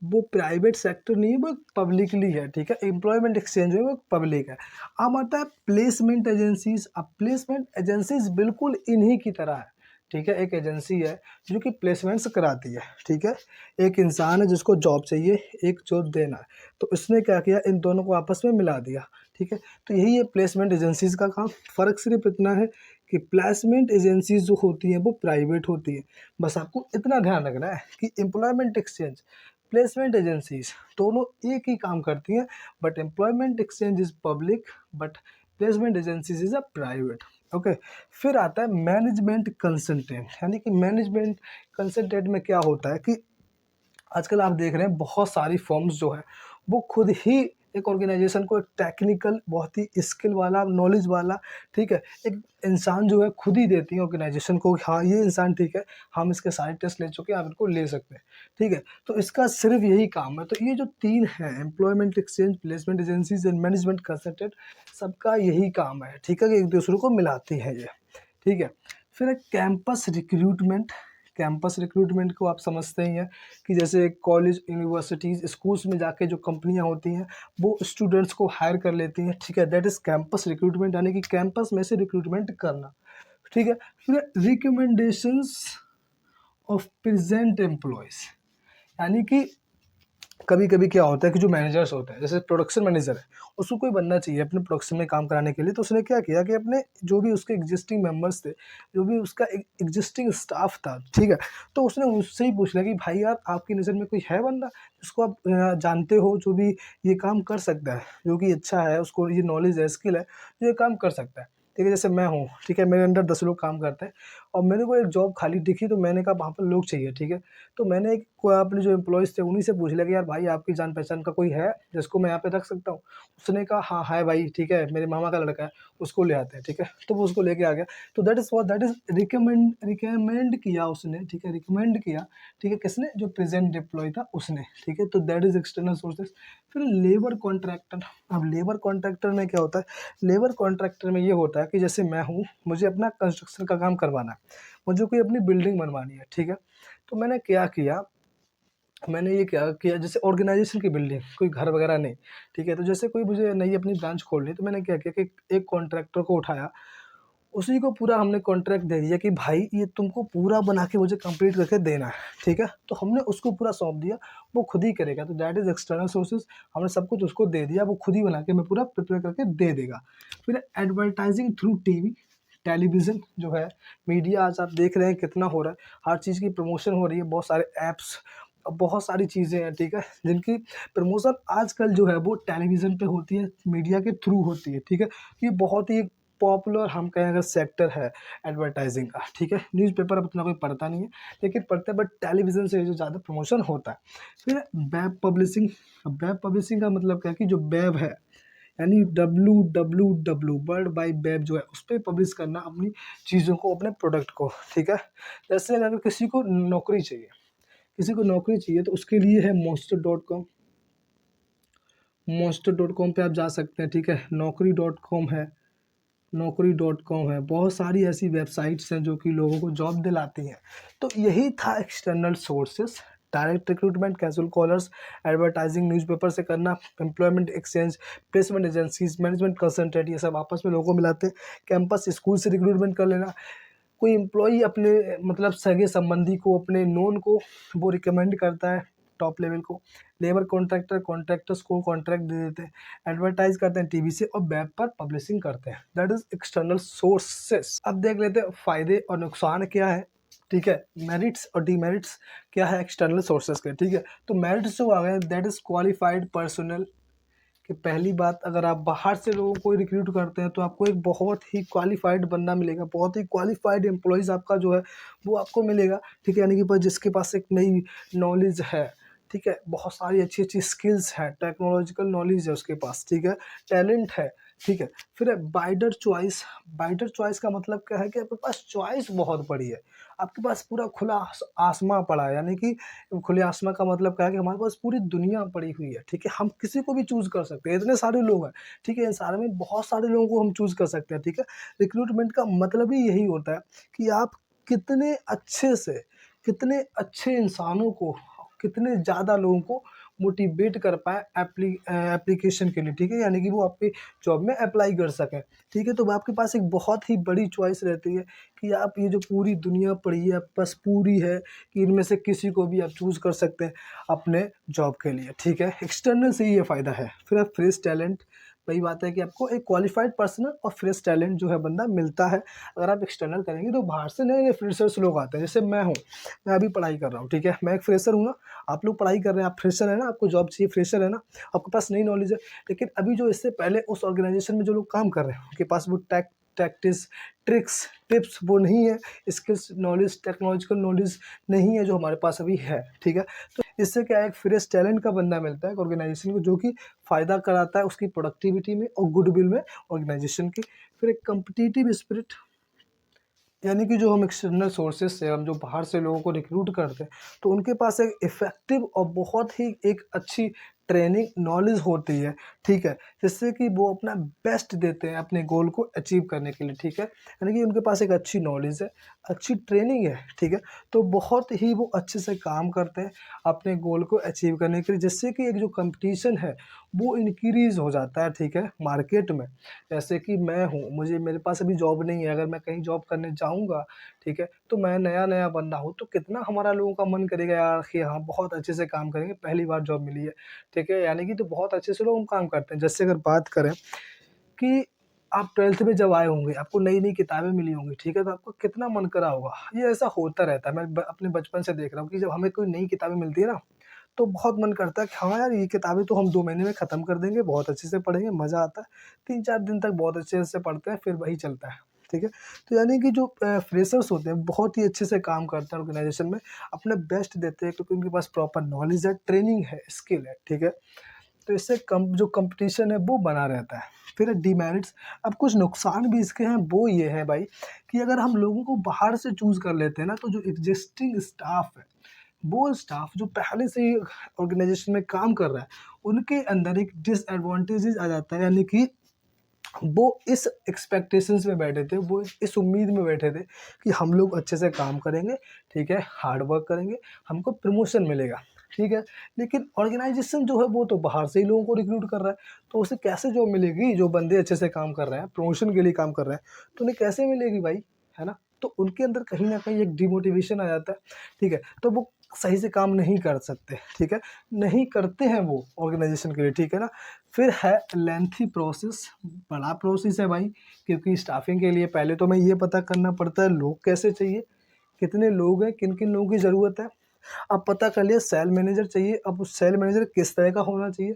वो प्राइवेट सेक्टर नहीं है, वो पब्लिकली है, ठीक है। एम्प्लॉयमेंट एक्सचेंज है वो पब्लिक है। अब आता है प्लेसमेंट एजेंसीज। अब प्लेसमेंट एजेंसीज बिल्कुल इन्हीं की तरह है, ठीक है। एक एजेंसी है जो कि प्लेसमेंट्स कराती है, ठीक है। एक इंसान है जिसको जॉब चाहिए, एक जॉब देना है, तो इसने क्या किया, इन दोनों को आपस में मिला दिया, ठीक है। तो यही है प्लेसमेंट एजेंसीज का काम। फ़र्क सिर्फ इतना है कि प्लेसमेंट एजेंसीज जो होती हैं वो प्राइवेट होती है। बस आपको इतना ध्यान रखना है कि एम्प्लॉयमेंट एक्सचेंज, प्लेसमेंट एजेंसीज दोनों एक ही काम करती हैं, but employment exchange is public, but placement agencies is a private. Okay. फिर आता है मैनेजमेंट कंसल्टेंट, यानी कि मैनेजमेंट कंसल्टेंट में क्या होता है कि आजकल आप देख रहे हैं बहुत सारी फर्म्स जो है वो खुद ही एक ऑर्गेनाइजेशन को एक टेक्निकल बहुत ही स्किल वाला नॉलेज वाला, ठीक है, एक इंसान जो है खुद ही देती है ऑर्गेनाइजेशन को कि हाँ ये इंसान ठीक है, हम इसके सारे टेस्ट ले चुके हैं, आप इनको ले सकते हैं, ठीक है। तो इसका सिर्फ यही काम है। तो ये जो तीन है, employment exchange, placement agencies and management consultant, सबका यही काम है, ठीक है, कि एक दूसरे को मिलाती है ये, ठीक है। फिर एक कैंपस रिक्रूटमेंट। कैंपस रिक्रूटमेंट को आप समझते ही हैं कि जैसे कॉलेज, यूनिवर्सिटीज़, स्कूल्स में जाके जो कंपनियां होती हैं वो स्टूडेंट्स को हायर कर लेती हैं, ठीक है। दैट इज़ कैंपस रिक्रूटमेंट, यानी कि कैंपस में से रिक्रूटमेंट करना, ठीक है। फिर रिकमेंडेशंस ऑफ प्रेजेंट एम्प्लॉयज़, यानी कि कभी कभी क्या होता है कि जो मैनेजर्स होते हैं, जैसे प्रोडक्शन मैनेजर है, उसको कोई बंदा चाहिए अपने प्रोडक्शन में काम कराने के लिए, तो उसने क्या किया कि अपने जो भी उसके एग्जिस्टिंग मेंबर्स थे, जो भी उसका एग्जिस्टिंग स्टाफ था, ठीक है, तो उसने उससे ही पूछ लिया कि भाई यार आपकी नज़र में कोई है बंदा जिसको आप जानते हो, जो भी ये काम कर सकता है, जो कि अच्छा है, उसको ये नॉलेज है, स्किल है, जो ये काम कर सकता है, ठीक है। जैसे मैं हूँ, ठीक है, मेरे अंडर 10 लोग काम करते हैं और मेरे को एक जॉब खाली दिखी, तो मैंने कहा वहाँ पर लोग चाहिए, ठीक है। तो मैंने एक को अपने जो एम्प्लॉयज़ थे उन्हीं से पूछ लिया कि यार भाई आपकी जान पहचान का कोई है जिसको मैं यहाँ पे रख सकता हूँ? उसने कहा हाँ, है भाई, ठीक है, मेरे मामा का लड़का है, उसको ले आते हैं, ठीक है। तो वो उसको लेके आ गया। तो that is what, that is recommend किया उसने, ठीक है, रिकमेंड किया, ठीक है, किसने? जो प्रेज़ेंट एम्प्लॉयी था उसने, ठीक है। तो दैट इज़ एक्सटर्नल सोर्सेज़। फिर लेबर कॉन्ट्रैक्टर। अब लेबर कॉन्ट्रैक्टर में क्या होता है? लेबर कॉन्ट्रैक्टर में ये होता है कि जैसे मैं हूँ, मुझे अपना कंस्ट्रक्शन का काम करवाना है, मुझे कोई अपनी बिल्डिंग बनवानी है, ठीक है। तो मैंने क्या किया, मैंने ये क्या किया, जैसे ऑर्गेनाइजेशन की बिल्डिंग, कोई घर वगैरह नहीं, ठीक है। तो जैसे कोई मुझे नई अपनी ब्रांच खोलनी है, तो मैंने क्या किया कि एक कॉन्ट्रैक्टर को उठाया, उसी को पूरा हमने कॉन्ट्रैक्ट दे दिया कि भाई ये तुमको पूरा बना के मुझे कंप्लीट करके देना है, ठीक है। तो हमने उसको पूरा सौंप दिया, वो खुद ही करेगा। तो दैट इज़ एक्सटर्नल सोर्सेज। हमने सब कुछ उसको दे दिया, वो खुद ही बना के मैं पूरा प्रिपेयर करके दे देगा। फिर एडवर्टाइजिंग थ्रू टीवी, टेलीविज़न जो है, मीडिया आज आप देख रहे हैं कितना हो रहा है, हर चीज़ की प्रमोशन हो रही है, बहुत सारे ऐप्स, बहुत सारी चीज़ें हैं, ठीक है, जिनकी प्रमोशन आजकल जो है वो टेलीविज़न पे होती है, मीडिया के थ्रू होती है, ठीक है। ये बहुत ही पॉपुलर हम कहें अगर सेक्टर है एडवर्टाइजिंग का, ठीक है। न्यूज़पेपर अब उतना कोई पढ़ता नहीं है, लेकिन पढ़ता है, बट टेलीविज़न से जो ज़्यादा प्रमोशन होता है। फिर वेब पब्लिशिंग। अब वेब पब्लिशिंग का मतलब क्या है कि जो वेब है, यानी www वर्ल्ड वाइड वेब जो है उस पर पब्लिश करना अपनी चीज़ों को, अपने प्रोडक्ट को, ठीक है। जैसे अगर किसी को नौकरी चाहिए, किसी को नौकरी चाहिए तो उसके लिए है monster.com। monster.com पे आप जा सकते हैं, ठीक है। naukri.com है, naukri.com है, बहुत सारी ऐसी वेबसाइट्स हैं जो कि लोगों को जॉब दिलाती हैं। तो यही था external sources. Direct recruitment, casual callers, advertising newspaper से करना, employment exchange, placement agencies, management consultant, ये सब आपस में लोगों को मिलाते हैं। कैंपस स्कूल से रिक्रूटमेंट कर लेना, कोई एम्प्लॉई अपने मतलब सगे संबंधी को, अपने नोन को वो रिकमेंड करता है टॉप लेवल को। लेबर कॉन्ट्रैक्टर कॉन्ट्रैक्टर्स को कॉन्ट्रैक्ट दे देते हैं, एडवर्टाइज करते हैं टीवी से और वेब पर पब्लिशिंग करते हैं। That is external sources. अब देख लेते हैं फायदे और नुकसान क्या है, ठीक है, मेरिट्स और डीमेरिट्स क्या है एक्सटर्नल सोर्सेस के, ठीक है। तो मेरिट्स जो आ गए, दैट इज क्वालिफाइड पर्सनल, कि पहली बात, अगर आप बाहर से लोगों को रिक्रूट करते हैं तो आपको एक बहुत ही क्वालिफाइड बंदा मिलेगा, बहुत ही क्वालिफाइड एम्प्लॉयज़ आपका जो है वो आपको मिलेगा, ठीक है, यानी कि जिसके पास एक नई नॉलेज है, ठीक है, बहुत सारी अच्छी-अच्छी स्किल्स हैं, टेक्नोलॉजिकल नॉलेज है उसके पास, ठीक है, टैलेंट है, ठीक है। फिर है वाइडर चॉइस का मतलब क्या है कि आपके पास चॉइस बहुत बड़ी है। आपके पास पूरा खुला आसमां पड़ा है, यानी कि खुले आसमां का मतलब क्या है कि हमारे पास पूरी दुनिया पड़ी हुई है, ठीक है। हम किसी को भी चूज़ कर सकते हैं, इतने सारे लोग हैं, ठीक है, इन सारे में बहुत सारे लोगों को हम चूज़ कर सकते हैं, ठीक है। रिक्रूटमेंट का मतलब ही यही होता है कि आप कितने अच्छे से, कितने अच्छे इंसानों को, कितने ज़्यादा लोगों को मोटिवेट कर पाएँ एप्लीकेशन के लिए, ठीक है, यानी कि वो आपकी जॉब में अप्लाई कर सकें, ठीक है। तो आपके पास एक बहुत ही बड़ी चॉइस रहती है कि आप ये जो पूरी दुनिया पड़ी है, आपके पास पूरी है कि इनमें से किसी को भी आप चूज़ कर सकते हैं अपने जॉब के लिए, ठीक है। एक्सटर्नल से ही ये फ़ायदा है। फिर फ्रेश टैलेंट, वही बात है कि आपको एक क्वालिफ़ाइड पर्सनल और फ्रेश टैलेंट जो है बंदा मिलता है। अगर आप एक्सटर्नल करेंगे तो बाहर से नए-नए फ्रेशर्स लोग आते हैं, जैसे मैं हूँ, मैं अभी पढ़ाई कर रहा हूँ, ठीक है, मैं एक फ्रेशर हूँ ना, आप लोग पढ़ाई कर रहे हैं, आप फ्रेशर हैं ना, आपको जॉब चाहिए, फ्रेशर है ना, आपके पास नई नॉलेज है। लेकिन अभी जो इससे पहले उस ऑर्गेनाइज़ेशन में जो लोग काम कर रहे हैं, उनके पास वो टैक्टिस, ट्रिक्स, टिप्स वो नहीं है, स्किल्स, नॉलेज, टेक्नोलॉजिकल नॉलेज नहीं है जो हमारे पास अभी है, ठीक है। तो इससे क्या है, एक फ्रेश टैलेंट का बंदा मिलता है एक ऑर्गेनाइज़ेशन को, जो कि फ़ायदा कराता है उसकी प्रोडक्टिविटी में और गुडविल में ऑर्गेनाइज़ेशन की। फिर एक कॉम्पिटिटिव स्पिरिट, यानी कि जो हम एक्सटर्नल सोर्सेज से, हम जो बाहर से लोगों को रिक्रूट करते हैं, तो उनके पास एक इफ़ेक्टिव और बहुत ही एक अच्छी ट्रेनिंग नॉलेज होती है, ठीक है? जिससे कि वो अपना बेस्ट देते हैं अपने गोल को अचीव करने के लिए, ठीक है? यानी कि उनके पास एक अच्छी नॉलेज है, अच्छी ट्रेनिंग है, ठीक है? तो बहुत ही वो अच्छे से काम करते हैं अपने गोल को अचीव करने के लिए, जिससे कि एक जो कॉम्पिटिशन है, वो इंक्रीज़ हो जाता है, ठीक है? मार्केट में। जैसे कि मैं हूँ, मुझे मेरे पास अभी जॉब नहीं है, अगर मैं कहीं जॉब करने जाऊँगा, ठीक है, तो मैं नया-नया बंदा हूँ, तो कितना हमारा लोगों का मन करेगा यार कि हाँ, बहुत अच्छे से काम करेंगे, पहली बार जॉब मिली है, ठीक है, यानी कि तो बहुत अच्छे से लोग हम काम करते हैं। जैसे अगर बात करें कि आप 12th में जब आए होंगे, आपको नई-नई किताबें मिली होंगी, ठीक है, तो आपको कितना मन करा होगा। ये ऐसा होता रहता है, मैं अपने बचपन से देख रहा हूँ कि जब हमें कोई नई किताबें मिलती है ना, तो बहुत मन करता है कि हाँ यार, ये किताबें तो हम 2 महीने में ख़त्म कर देंगे, बहुत अच्छे से पढ़ेंगे, मज़ा आता है। 3-4 दिन तक बहुत अच्छे से पढ़ते हैं, फिर वही चलता है, ठीक है। तो यानी कि जो फ्रेशर्स होते हैं, बहुत ही अच्छे से काम करते हैं ऑर्गेनाइज़ेशन में, अपना बेस्ट देते हैं क्योंकि उनके पास प्रॉपर नॉलेज है, ट्रेनिंग है, स्किल है, ठीक है। तो इससे कम जो कॉम्पिटिशन है वो बना रहता है। फिर डिमेरिट्स, अब कुछ नुकसान भी इसके हैं, वो ये हैं भाई कि अगर हम लोगों को बाहर से चूज़ कर लेते हैं ना, तो जो एक्जिस्टिंग स्टाफ है, वो स्टाफ जो पहले से ही ऑर्गेनाइज़ेशन में काम कर रहा है, उनके अंदर एक डिसएडवांटेजेस आ जाता है, यानी कि वो इस एक्सपेक्टेशंस में बैठे थे, वो इस उम्मीद में बैठे थे कि हम लोग अच्छे से काम करेंगे, ठीक है, हार्ड वर्क करेंगे, हमको प्रमोशन मिलेगा, ठीक है। लेकिन ऑर्गेनाइज़ेशन जो है वो तो बाहर से ही लोगों को रिक्रूट कर रहा है, तो उसे कैसे जॉब मिलेगी? जो बंदे अच्छे से काम कर रहे हैं, प्रमोशन के लिए काम कर रहे हैं, तो उन्हें कैसे मिलेगी भाई, है ना? तो उनके अंदर कहीं न कहीं एक डिमोटिवेशन आ जाता है, ठीक है। तो वो सही से काम नहीं कर सकते, ठीक है, नहीं करते हैं वो ऑर्गेनाइज़ेशन के लिए, ठीक है ना। फिर है लेंथी प्रोसेस, बड़ा प्रोसेस है भाई, क्योंकि स्टाफिंग के लिए पहले तो हमें ये पता करना पड़ता है लोग कैसे चाहिए, कितने लोग हैं, किन-किन लोगों की ज़रूरत है। अब पता कर लिया सेल मैनेजर चाहिए, अब उस सेल मैनेजर किस तरह का होना चाहिए,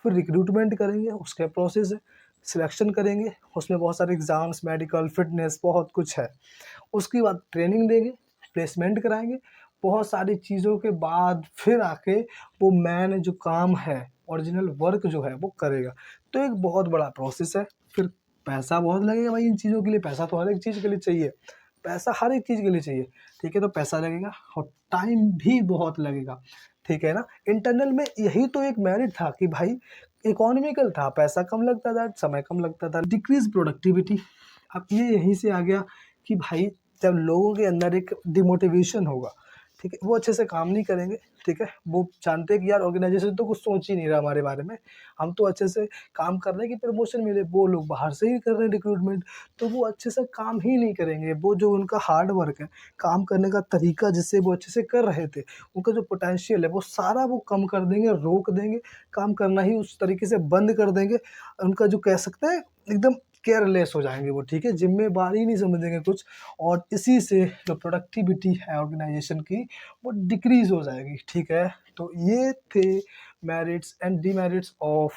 फिर रिक्रूटमेंट करेंगे, उसका प्रोसेस है, सिलेक्शन करेंगे, उसमें बहुत सारे एग्ज़ाम्स, मेडिकल, फिटनेस बहुत कुछ है। उसके बाद ट्रेनिंग देंगे, प्लेसमेंट कराएँगे, बहुत सारी चीज़ों के बाद फिर आके वो मैन जो काम है, ओरिजिनल वर्क जो है वो करेगा। तो एक बहुत बड़ा प्रोसेस है, फिर पैसा बहुत लगेगा भाई इन चीज़ों के लिए, पैसा तो हर एक चीज़ के लिए चाहिए, पैसा हर एक चीज़ के लिए चाहिए, ठीक है? तो पैसा लगेगा और टाइम भी बहुत लगेगा, ठीक है ना? इंटरनल में यही तो एक मेरिट था कि भाई इकोनॉमिकल था, पैसा कम लगता था, समय कम लगता था, डिक्रीज़ प्रोडक्टिविटी। अब ये यहीं से आ गया कि भाई जब लोगों के अंदर एक डिमोटिवेशन होगा, ठीक है? वो अच्छे से काम नहीं करेंगे, ठीक है? वो जानते हैं कि यार ऑर्गेनाइज़ेशन तो कुछ सोच ही नहीं रहा हमारे बारे में, हम तो अच्छे से काम कर रहे हैं कि प्रमोशन मिले, वो लोग बाहर से ही कर रहे हैं रिक्रूटमेंट, तो वो अच्छे से काम ही नहीं करेंगे। वो जो उनका हार्ड वर्क है, काम करने का तरीका जिससे वो अच्छे से कर रहे थे, उनका जो पोटेंशियल है वो सारा वो कम कर देंगे, रोक देंगे, काम करना ही उस तरीके से बंद कर देंगे। उनका जो कह सकते हैं एकदम केयरलेस हो जाएँगे वो, ठीक है? ज़िम्मेवारी नहीं समझेंगे कुछ, और इसी से जो प्रोडक्टिविटी है ऑर्गेनाइज़ेशन की वो डिक्रीज़ हो जाएगी, ठीक है? तो ये थे merits and demerits of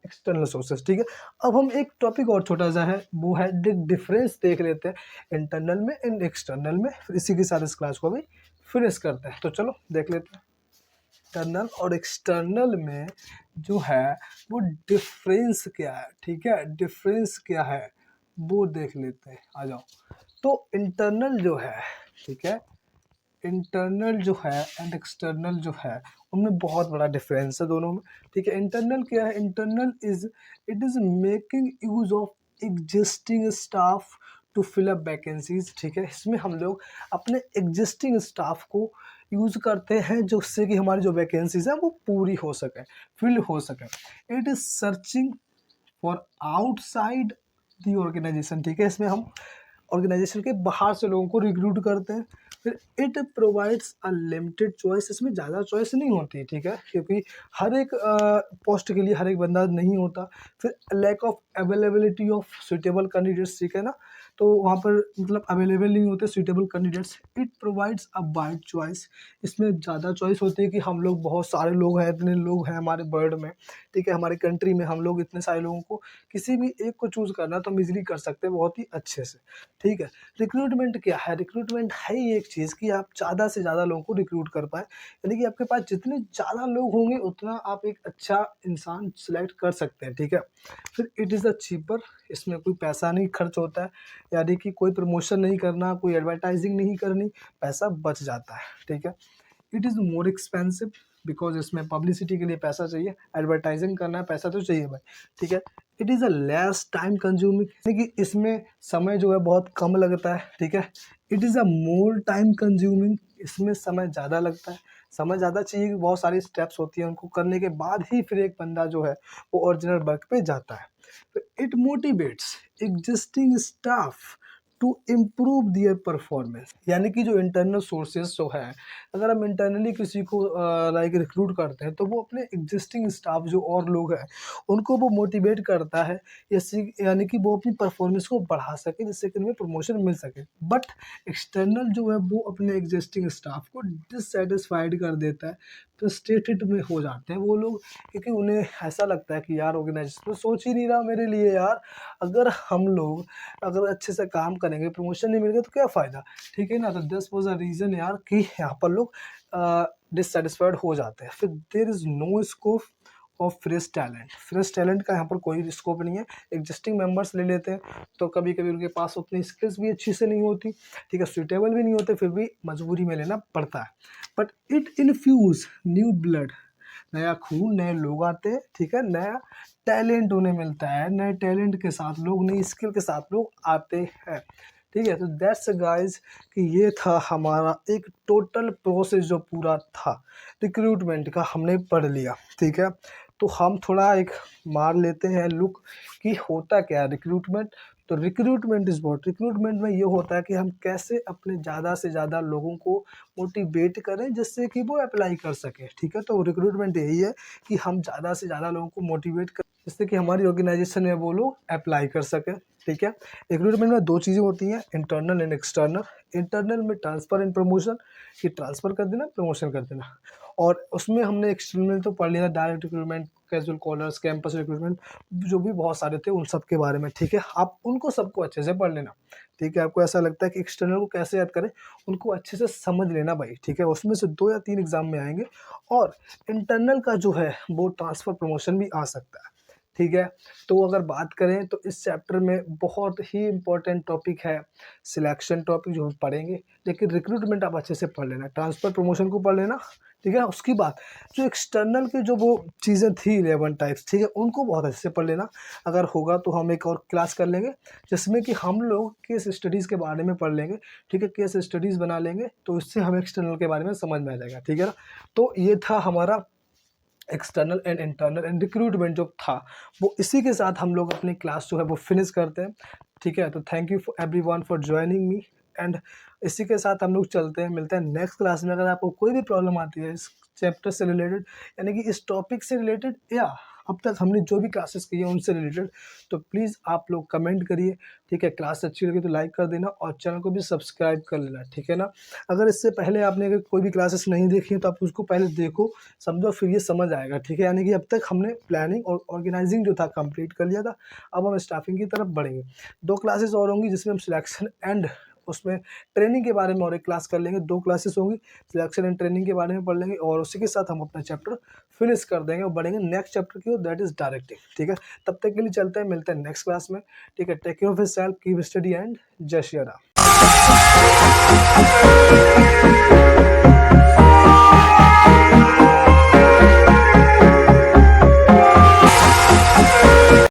external sources, ठीक है? अब हम एक टॉपिक और छोटा-सा है, वो है डिफरेंस देख लेते हैं इंटरनल में एंड एक्सटर्नल में, फिर इसी के साथ इस क्लास को भी फिनिश करते हैं। तो चलो देख लेते हैं। इंटरनल और एक्सटर्नल में जो है वो डिफरेंस क्या है, ठीक है, डिफरेंस क्या है वो देख लेते हैं, आ जाओ। तो इंटरनल जो है, ठीक है, इंटरनल जो है एंड एक्सटर्नल जो है उनमें बहुत बड़ा डिफरेंस है दोनों में, ठीक है। इंटरनल क्या है, internal is it is making use of existing staff to fill up vacancies, ठीक है। इसमें हम लोग अपने एग्जिस्टिंग स्टाफ को यूज़ करते हैं जिससे कि हमारी जो वैकेंसीज हैं वो पूरी हो सके, फिल हो सके। It is searching for outside the organisation, ठीक है। इसमें हम ऑर्गेनाइजेशन के बाहर से लोगों को रिक्रूट करते हैं। फिर it provides a limited choice, इसमें ज़्यादा चॉइस नहीं होती, ठीक है, क्योंकि हर एक पोस्ट के लिए हर एक बंदा नहीं होता। फिर lack of availability of suitable candidates, ठीक है ना, तो वहाँ पर मतलब अवेलेबल नहीं होते suitable candidates. It provides a wide choice, इसमें ज़्यादा चॉइस होती है कि हम लोग बहुत सारे लोग हैं, इतने लोग हैं हमारे वर्ल्ड में, ठीक है, हमारे कंट्री में हम लोग इतने सारे लोगों को किसी भी एक को चूज़ करना तो हम इजीली कर सकते हैं बहुत ही अच्छे से, ठीक है। रिक्रूटमेंट क्या है, रिक्रूटमेंट है ही एक चीज़ कि आप ज़्यादा से ज़्यादा लोगों को रिक्रूट कर पाएँ, यानी कि आपके पास जितने ज़्यादा लोग होंगे उतना आप एक अच्छा इंसान सेलेक्ट कर सकते हैं, ठीक है। फिर इट इज़ अ चीपर, इसमें कोई पैसा नहीं खर्च होता है, यानी कि कोई प्रमोशन नहीं करना, कोई एडवर्टाइजिंग नहीं करनी, पैसा बच जाता है, ठीक है। It is more expensive because इसमें पब्लिसिटी के लिए पैसा चाहिए, एडवर्टाइजिंग करना है पैसा तो चाहिए भाई, ठीक है। It is a less time consuming, यानी कि इसमें समय जो है बहुत कम लगता है, ठीक है। It is a more time consuming, इसमें समय ज़्यादा लगता है, समय ज़्यादा चाहिए, बहुत सारी स्टेप्स होती हैं उनको करने के बाद ही फिर एक बंदा जो है वो ओरिजिनल वर्क पे जाता है। तो it motivates existing staff to improve their performance, यानी कि जो इंटरनल सोर्सेज जो है, अगर हम इंटरनली किसी को लाइक रिक्रूट करते हैं तो वो अपने एग्जिस्टिंग स्टाफ जो और लोग हैं उनको वो मोटिवेट करता है, यानी कि वो अपनी परफॉर्मेंस को बढ़ा सके जिससे कि उन्हें प्रमोशन मिल सके। बट एक्सटर्नल जो है वो अपने एग्जिस्टिंग स्टाफ को डिससेटिस्फाइड कर देता है, फ्रस्ट्रेटेड में हो जाते हैं वो लोग, क्योंकि उन्हें ऐसा लगता है कि यार ऑर्गेनाइजेशन तो सोच ही नहीं रहा मेरे लिए यार, अगर हम लोग अगर अच्छे से काम करेंगे प्रमोशन नहीं मिलेगा तो क्या फ़ायदा, ठीक है ना। तो दिस वाज अ रीज़न यार कि यहाँ पर लोग डिससेटिस्फाइड हो जाते हैं। फिर there is no scope of fresh talent, fresh talent का यहाँ पर कोई स्कोप नहीं है, एग्जिस्टिंग मेंबर्स ले लेते हैं तो कभी कभी उनके पास उतनी स्किल्स भी अच्छी से नहीं होती, ठीक है, सूटेबल भी नहीं होते, फिर भी मजबूरी में लेना पड़ता है। But it infuse new blood, नया खून, नए लोग आते हैं, ठीक है, नया टैलेंट उन्हें मिलता है, नए टैलेंट के साथ लोग, नई स्किल के साथ लोग आते हैं, ठीक है। तो दैट्स गाइज कि ये था हमारा एक टोटल प्रोसेस जो पूरा था रिक्रूटमेंट का, हमने पढ़ लिया, ठीक है। तो हम थोड़ा एक मार लेते हैं लुक कि होता क्या है रिक्रूटमेंट। तो रिक्रूटमेंट इज़ व्हाट, रिक्रूटमेंट में ये होता है कि हम कैसे अपने ज़्यादा से ज़्यादा लोगों को मोटिवेट करें जिससे कि वो अप्लाई कर सकें, ठीक है। तो रिक्रूटमेंट यही है कि हम ज़्यादा से ज़्यादा लोगों को मोटिवेट करें जिससे कि हमारी ऑर्गेनाइजेशन में वो लोग अप्लाई कर सकें, ठीक है। रिक्रूटमेंट में दो चीज़ें होती हैं, इंटरनल एंड एक्सटर्नल। इंटरनल में ट्रांसफ़र एंड प्रमोशन, कि ट्रांसफ़र कर देना प्रमोशन कर देना, और उसमें हमने एक्सटर्नल तो पढ़ लिया, direct recruitment, casual callers, campus recruitment, जो भी बहुत सारे थे उन सब के बारे में, ठीक है। आप उनको सबको अच्छे से पढ़ लेना, ठीक है। आपको ऐसा लगता है कि एक्सटर्नल को कैसे याद करें, उनको अच्छे से समझ लेना भाई, ठीक है। उसमें से 2 या 3 एग्जाम में आएंगे, और इंटरनल का जो है वो ट्रांसफ़र प्रमोशन भी आ सकता है, ठीक है। तो अगर बात करें तो इस चैप्टर में बहुत ही इंपॉर्टेंट टॉपिक है सिलेक्शन टॉपिक जो हम पढ़ेंगे, लेकिन रिक्रूटमेंट आप अच्छे से पढ़ लेना, ट्रांसफ़र प्रमोशन को पढ़ लेना, ठीक है। उसके बाद जो एक्सटर्नल के जो वो चीज़ें थी 11 टाइप्स, ठीक है, उनको बहुत अच्छे से पढ़ लेना। अगर होगा तो हम एक और क्लास कर लेंगे जिसमें कि हम लोग केस स्टडीज़ के बारे में पढ़ लेंगे, ठीक है, केस स्टडीज़ बना लेंगे तो इससे हमें एक्सटर्नल के बारे में समझ में आ जाएगा, ठीक है ना। तो ये था हमारा external and internal and recruitment जो था, वो इसी के साथ हम लोग अपनी क्लास जो है वो फिनिश करते हैं, ठीक है। तो thank you for everyone for joining me, and इसी के साथ हम लोग चलते हैं, मिलते हैं नेक्स्ट क्लास में। अगर आपको कोई भी प्रॉब्लम आती है इस चैप्टर से रिलेटेड, यानी कि इस टॉपिक से रिलेटेड, या अब तक हमने जो भी क्लासेस की हैं उनसे रिलेटेड, तो प्लीज़ आप लोग कमेंट करिए, ठीक है। क्लास अच्छी लगी तो लाइक कर देना और चैनल को भी सब्सक्राइब कर लेना, ठीक है ना। अगर इससे पहले आपने अगर कोई भी क्लासेस नहीं देखी तो आप उसको पहले देखो, समझो, फिर ये समझ आएगा, ठीक है। यानी कि अब तक हमने प्लानिंग और ऑर्गेनाइजिंग जो था कंप्लीट कर लिया था, अब हम स्टाफिंग की तरफ बढ़ेंगे। 2 क्लासेस और होंगी जिसमें हम सिलेक्शन एंड उसमें ट्रेनिंग के बारे में और एक क्लास कर लेंगे, 2 क्लासेस होंगी, सिलेक्शन एंड ट्रेनिंग के बारे में पढ़ लेंगे और उसी के साथ हम अपना चैप्टर फिनिश कर देंगे और बढ़ेंगे नेक्स्ट चैप्टर की ओर, दैट इज़ डायरेक्टिंग। ठीक है, तब तक के लिए चलते हैं, मिलते हैं नेक्स्ट क्लास में। ठीक है, take care of yourself, keep study and Jai Shri Ram.